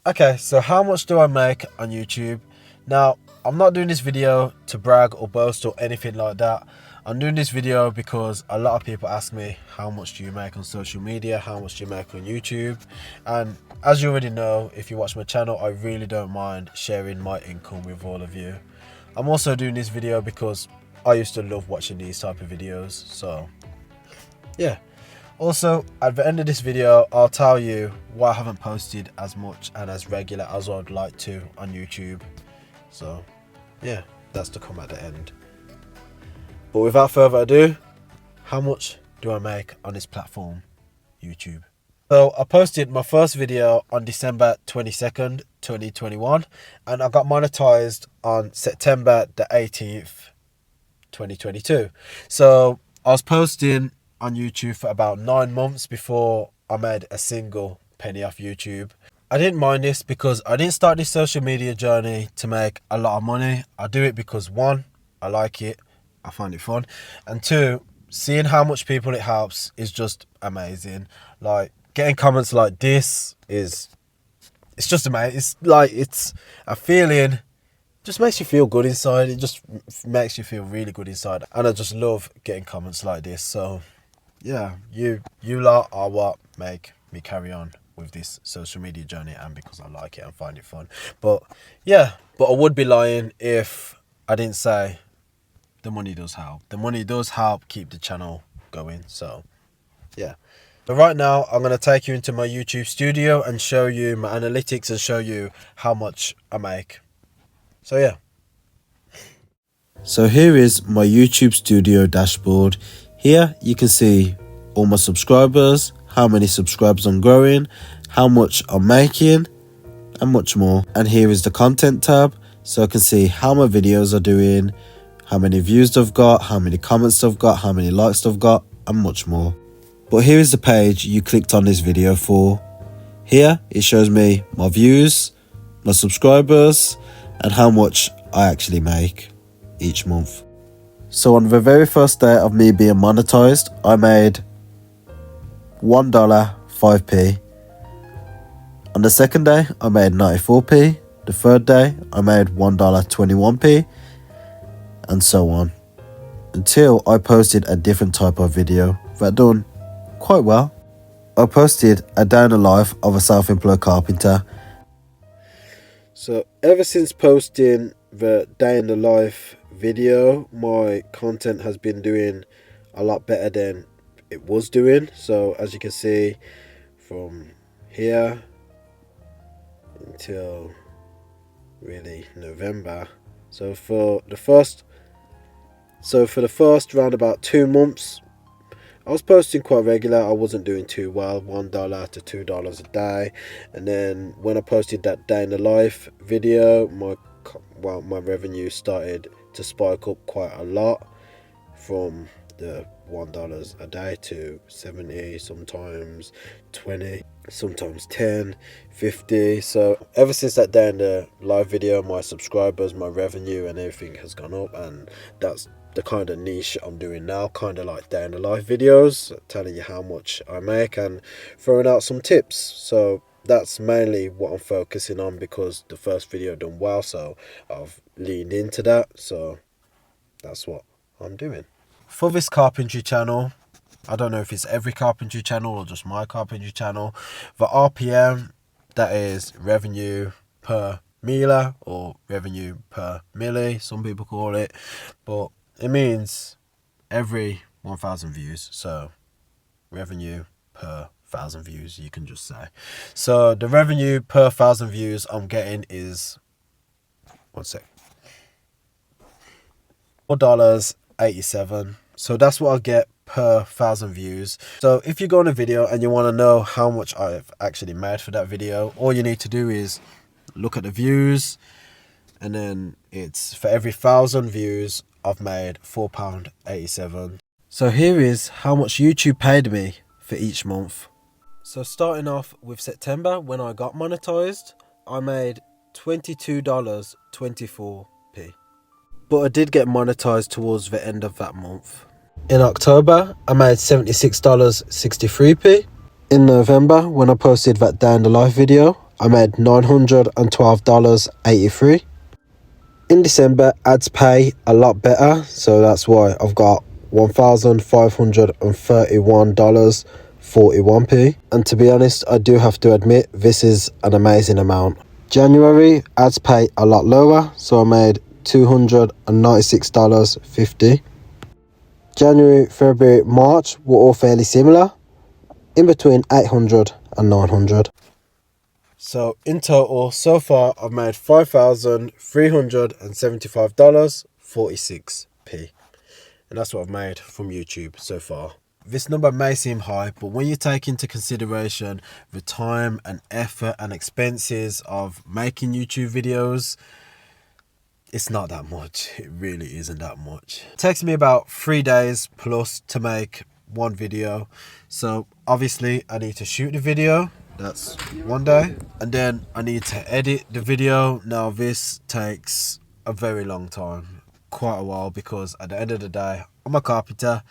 Okay, so how much do I make on YouTube? Now, I'm not doing this video to brag or boast or anything like that. I'm doing this video because a lot of people ask me, how much do you make on social media? How much do you make on YouTube? And as you already know, if you watch my channel, I really don't mind sharing my income with all of you. I'm also doing this video because I used to love watching these type of videos, so yeah. Also, at the end of this video, I'll tell you why I haven't posted as much and as regular as I'd like to on YouTube. So yeah, that's to come at the end. But without further ado, how much do I make on this platform, YouTube? So I posted my first video on December 22nd, 2021, and I got monetized on September the 18th, 2022. So I was posting on YouTube for about 9 months before I made a single penny off YouTube. I didn't mind this because I didn't start this social media journey to make a lot of money. I do it because one, I like it, I find it fun, and two, seeing how much people it helps is just amazing. Like getting comments like this it's just amazing. It's like, it's a feeling, just makes you feel good inside. It just makes you feel really good inside, and I just love getting comments like this. So yeah, you lot are what make me carry on with this social media journey, and because I like it and find it fun. But yeah, but I would be lying if I didn't say the money does help. The money does help keep the channel going. So yeah. But right now I'm going to take you into my YouTube studio and show you my analytics and show you how much I make. So yeah. So here is my YouTube studio dashboard. Here you can see all my subscribers, how many subscribers I'm growing, how much I'm making, and much more. And here is the content tab, so I can see how my videos are doing, how many views I've got, how many comments I've got, how many likes I've got, and much more. But here is the page you clicked on this video for. Here it shows me my views, my subscribers, and how much I actually make each month. So on the very first day of me being monetized, I made $1 5p. On the second day I made 94p. The third day I made $1 21p, and so on, until I posted a different type of video that done quite well. I posted a day in the life of a self-employed carpenter. So ever since posting the day in the life video, my content has been doing a lot better than it was doing. So as you can see, from here until really November, so for the first round about 2 months, I was posting quite regular. I wasn't doing too well, $1 to $2 a day. And then when I posted that day in the life video, my revenue started to spike up quite a lot, from the $1 a day to 70, sometimes 20, sometimes 10, 50. So ever since that day in the live video, my subscribers, my revenue and everything has gone up, and that's the kind of niche I'm doing now, kind of like day in the life videos, telling you how much I make and throwing out some tips. So that's mainly what I'm focusing on, because the first video done well, so I've leaned into that. So that's what I'm doing for this carpentry channel. I don't know if it's every carpentry channel or just my carpentry channel. The RPM, that is revenue per mila, or revenue per milli, some people call it, but it means every 1,000 views. So revenue per 1,000 views, you can just say. So the revenue per 1,000 views I'm getting is, one sec, $4.87. So that's what I get per 1,000 views. So if you go on a video and you want to know how much I've actually made for that video, all you need to do is look at the views, and then it's for every 1,000 views I've made £4.87. So here is how much YouTube paid me for each month. So starting off with September, when I got monetized, I made $22.24p. But I did get monetized towards the end of that month. In October, I made $76.63p. In November, when I posted that day in the life video, I made $912.83. In December, ads pay a lot better, so that's why I've got $1,531.41. And to be honest, I do have to admit, this is an amazing amount. January, ads pay a lot lower, so I made $296.50. January, February, March were all fairly similar, in between 800 and 900. So in total, so far, I've made $5,375.46. And that's what I've made from YouTube so far. This number may seem high, but when you take into consideration the time and effort and expenses of making YouTube videos, it's not that much. It really isn't that much. It takes me about 3 days plus to make one video. So obviously I need to shoot the video. That's 1 day. And then I need to edit the video. Now this takes a very long time. Quite a while, because at the end of the day, I'm a carpenter.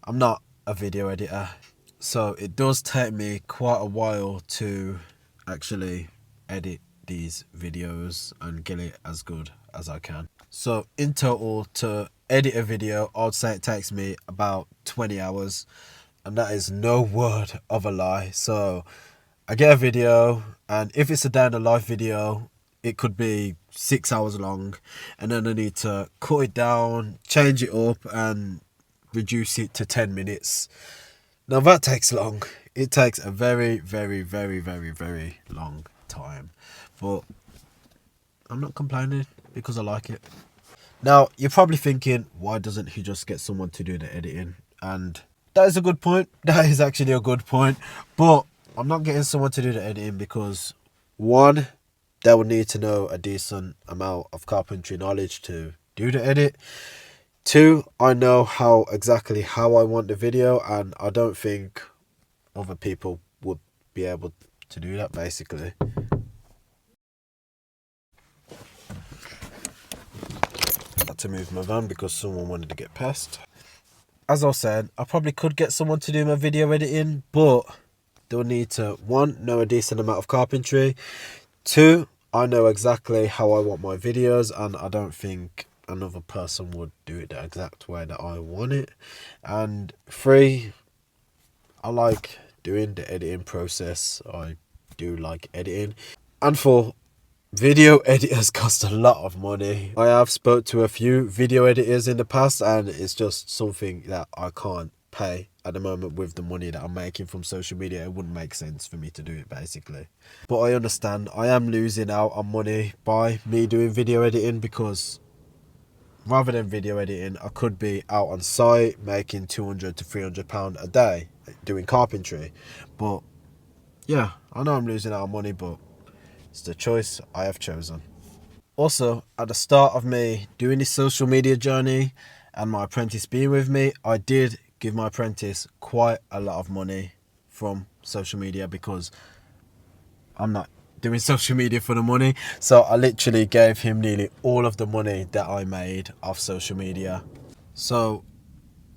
I'm not a video editor. So it does take me quite a while to actually edit these videos and get it as good as I can. So in total, to edit a video, I'd say it takes me about 20 hours. And that is no word of a lie. So I get a video, and if it's a day in the life video, it could be 6 hours long, and then I need to cut it down, change it up, and reduce it to 10 minutes. Now that takes long. It takes a very, very, very, very, very long time. But I'm not complaining, because I like it. Now, you're probably thinking, why doesn't he just get someone to do the editing? And that is a good point. That is actually a good point. But I'm not getting someone to do the editing because, one, they will need to know a decent amount of carpentry knowledge to do the edit. Two, I know exactly how I want the video, and I don't think other people would be able to do that, basically. I had to move my van because someone wanted to get past. As I said, I probably could get someone to do my video editing, but they'll need to, one, know a decent amount of carpentry. Two, I know exactly how I want my videos, and I don't think another person would do it the exact way that I want it. And three, I like doing the editing process. I do like editing. And four, video editors cost a lot of money. I have spoke to a few video editors in the past, and it's just something that I can't pay at the moment with the money that I'm making from social media. It wouldn't make sense for me to do it, basically. But I understand I am losing out on money by me doing video editing, because rather than video editing, I could be out on site making £200 to £300 a day doing carpentry. But yeah, I know I'm losing out on money, but it's the choice I have chosen. Also, at the start of me doing this social media journey and my apprentice being with me, I did give my apprentice quite a lot of money from social media, because I'm not doing social media for the money. So I literally gave him nearly all of the money that I made off social media. So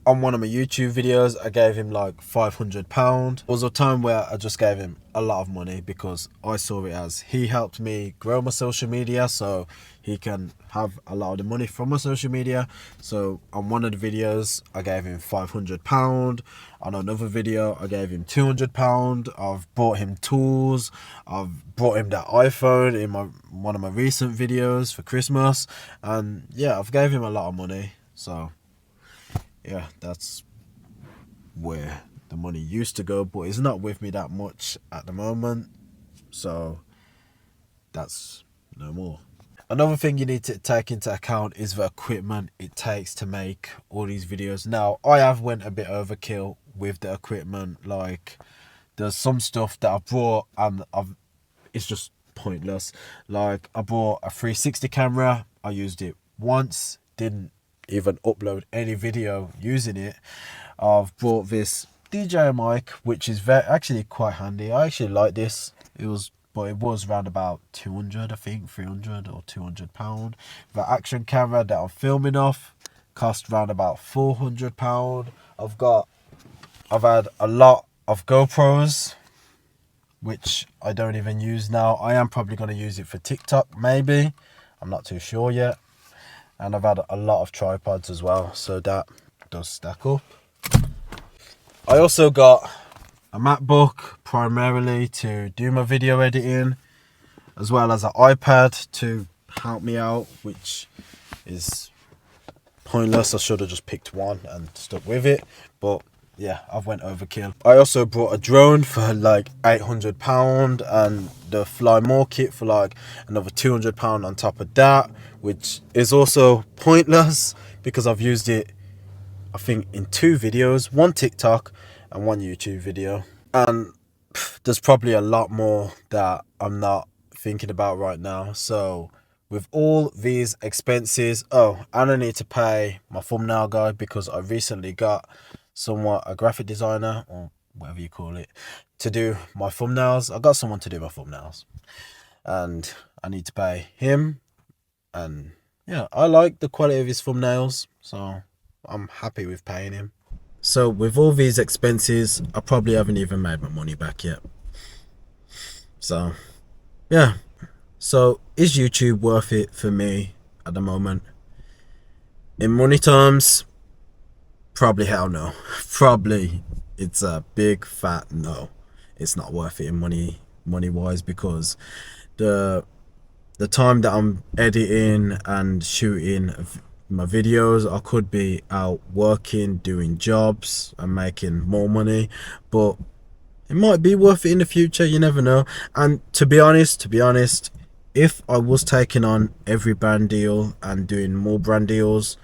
on one of my YouTube videos, I gave him like £500. There was a time where I just gave him a lot of money, because I saw it as he helped me grow my social media, so he can have a lot of the money from my social media. So on one of the videos, I gave him £500. On another video, I gave him £200. I've bought him tools. I've brought him that iPhone in one of my recent videos for Christmas. And yeah, I've gave him a lot of money. So yeah, that's where the money used to go, but it's not with me that much at the moment, so that's no more. Another thing you need to take into account is the equipment it takes to make all these videos. Now, I have went a bit overkill with the equipment. Like, there's some stuff that I brought and it's just pointless. Like, I bought a 360 camera. I used it once, didn't even upload any video using it. I've bought this DJI mic, which is actually quite handy. I actually like this. It was around about 200, I think, 300 or £200. The action camera that I'm filming off cost around about £400. I've had a lot of GoPros. which I don't even use now. I am probably going to use it for TikTok, maybe. I'm not too sure yet. And I've had a lot of tripods as well, so that does stack up. I also got a MacBook primarily to do my video editing, as well as an iPad to help me out, which is pointless. I should have just picked one and stuck with it, but yeah, I've went overkill. I also brought a drone for like £800 and the Fly More kit for like another £200 on top of that, which is also pointless because I've used it, I think, in 2 videos, one TikTok and one YouTube video. And there's probably a lot more that I'm not thinking about right now. So with all these expenses, and I need to pay my thumbnail guy because I recently got a graphic designer, or whatever you call it, to do my thumbnails. I got someone to do my thumbnails and I need to pay him. And yeah, I like the quality of his thumbnails, so I'm happy with paying him. So with all these expenses, I probably haven't even made my money back yet. So yeah. So is YouTube worth it for me at the moment? In money terms, probably hell no. Probably it's a big fat no. It's not worth it in money wise, because the time that I'm editing and shooting my videos, I could be out working, doing jobs and making more money, but it might be worth it in the future. You never know. And to be honest, if I was taking on every brand deal and doing more brand deals,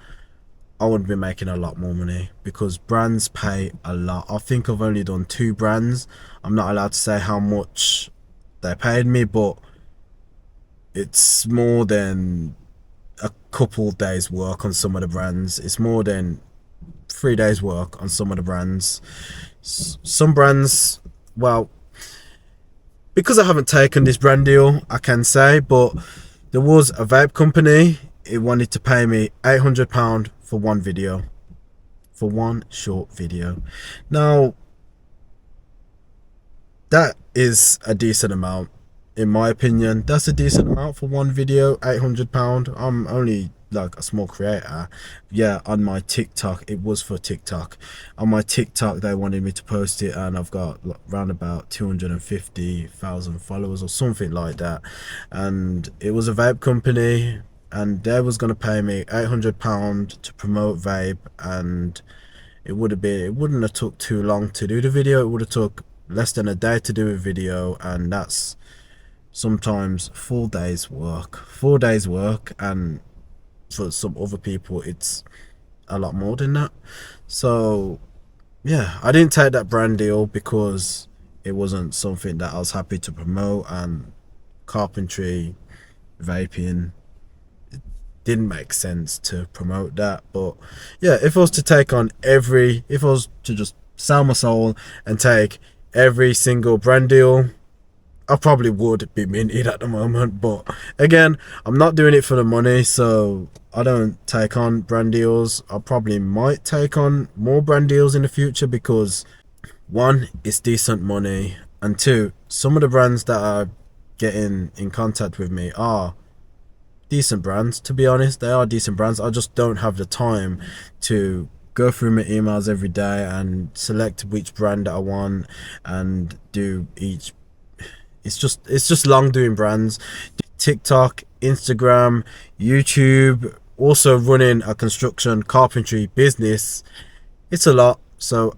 I would be making a lot more money, because brands pay a lot. I think I've only done 2 brands. I'm not allowed to say how much they paid me, but it's more than a couple days work on some of the brands. It's more than 3 days work on some of the brands. Some brands, well, because I haven't taken this brand deal, I can say, but there was a vape company. It wanted to pay me £800 for one video, for one short video. Now, that is a decent amount. In my opinion, that's a decent amount for one video. £800. I'm only like a small creator. Yeah, on my TikTok, it was for TikTok. On my TikTok, they wanted me to post it, and I've got around about 250,000 followers or something like that. And it was a vape company, and they was gonna pay me £800 to promote vape, and it wouldn't have took too long to do the video. It would have took less than a day to do a video, and that's sometimes 4 days work. 4 days work, and for some other people it's a lot more than that. So yeah, I didn't take that brand deal because it wasn't something that I was happy to promote, and carpentry, vaping, it didn't make sense to promote that. But yeah, if I was to if I was to just sell my soul and take every single brand deal, I probably would be minted at the moment. But again, I'm not doing it for the money, so I don't take on brand deals. I probably might take on more brand deals in the future, because 1, it's decent money, and 2, some of the brands that are getting in contact with me are decent brands. To be honest, they are decent brands. I just don't have the time to go through my emails every day and select which brand that I want and do each. It's just long doing brands. TikTok, Instagram, YouTube, also running a construction carpentry business. It's a lot. So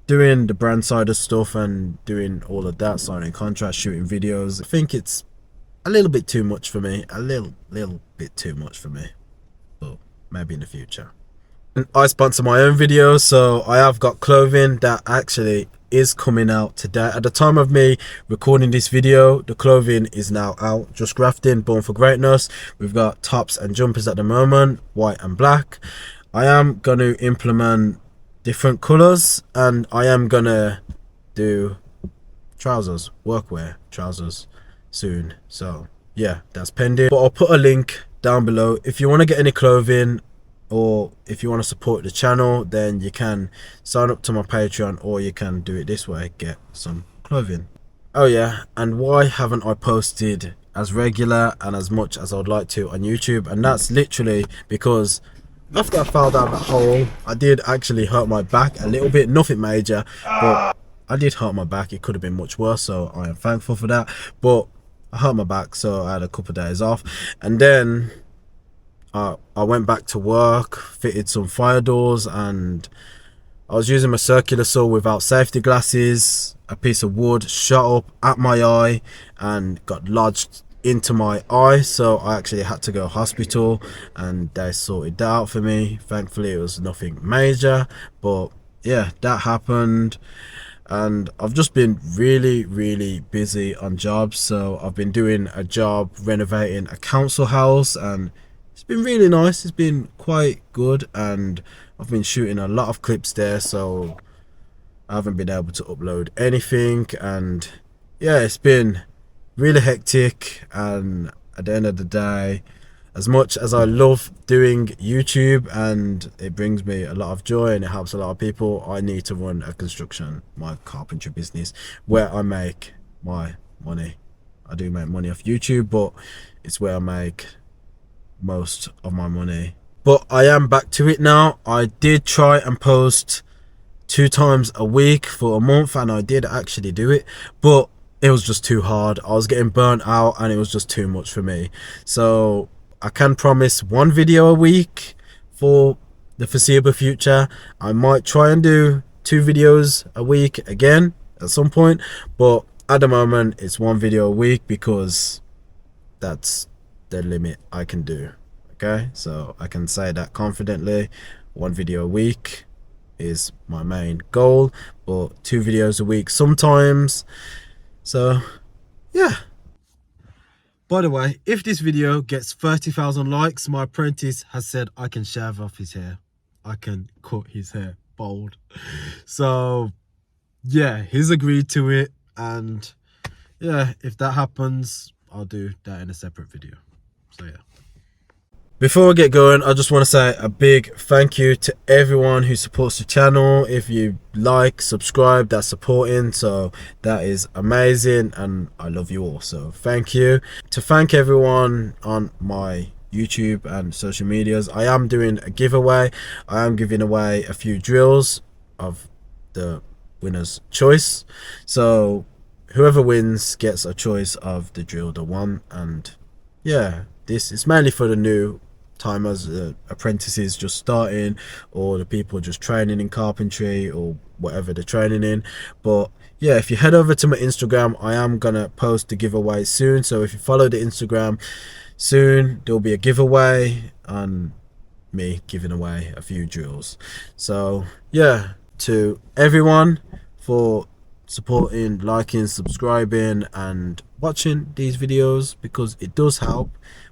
doing the brand side of stuff and doing all of that, signing contracts, shooting videos, I think it's a little bit too much for me. A little bit too much for me. But maybe in the future. I sponsor my own videos, so I have got clothing that actually is coming out today. At the time of me recording this video, the clothing is now out. Just Grafting, Born for Greatness. We've got tops and jumpers at the moment, white and black. I am going to implement different colors, and I am going to do trousers, workwear trousers soon. So yeah, that's pending, but I'll put a link down below. If you want to get any clothing, or if you want to support the channel, then you can sign up to my Patreon, or you can do it this way, get some clothing. Oh yeah, and why haven't I posted as regular and as much as I'd like to on YouTube? And that's literally because after I fell down that hole, I did actually hurt my back a little bit, nothing major, but I did hurt my back. It could have been much worse, so I am thankful for that. But I hurt my back, so I had a couple of days off, and then I went back to work, fitted some fire doors, and I was using my circular saw without safety glasses. A piece of wood shot up at my eye and got lodged into my eye, so I actually had to go to hospital, and they sorted that out for me. Thankfully it was nothing major, but yeah, that happened. And I've just been really busy on jobs. So I've been doing a job renovating a council house, and it's been really nice. It's been quite good, and I've been shooting a lot of clips there, so I haven't been able to upload anything. And yeah, it's been really hectic. And at the end of the day, as much as I love doing YouTube and it brings me a lot of joy and it helps a lot of people, I need to run my carpentry business, where I make my money. I do make money off YouTube, but it's where I make most of my money. But I am back to it now. I did try and post 2 times a week for a month, and I did actually do it, but it was just too hard. I was getting burnt out and it was just too much for me. So I can promise 1 video a week for the foreseeable future. I might try and do 2 videos a week again at some point, but at the moment it's 1 video a week because that's the limit I can do. Okay, so I can say that confidently. 1 video a week is my main goal, but 2 videos a week sometimes. So yeah. By the way, if this video gets 30,000 likes, my apprentice has said I can shave off his hair. I can cut his hair bald. So yeah, he's agreed to it, and yeah, if that happens, I'll do that in a separate video. So yeah. Before I get going, I just want to say a big thank you to everyone who supports the channel. If you like, subscribe, that's supporting, so that is amazing, and I love you all, so thank you. To thank everyone on my YouTube and social medias, I am doing a giveaway. I am giving away a few drills of the winner's choice, so whoever wins gets a choice of the drill they want. And yeah, this is mainly for the new timers, apprentices just starting, or the people just training in carpentry or whatever they're training in. But yeah, if you head over to my Instagram, I am gonna post the giveaway soon, so if you follow the Instagram soon, there'll be a giveaway and me giving away a few drills. So yeah, to everyone for supporting, liking, subscribing and watching these videos, because it does help.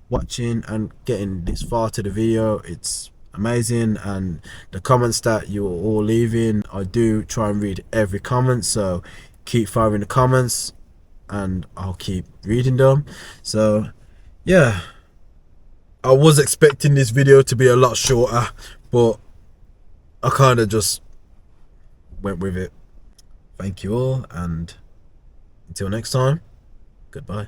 Watching and getting this far to the video, it's amazing. And the comments that you're all leaving, I do try and read every comment, so keep firing the comments and I'll keep reading them. So yeah, I was expecting this video to be a lot shorter, but I kind of just went with it. Thank you all, and until next time, goodbye.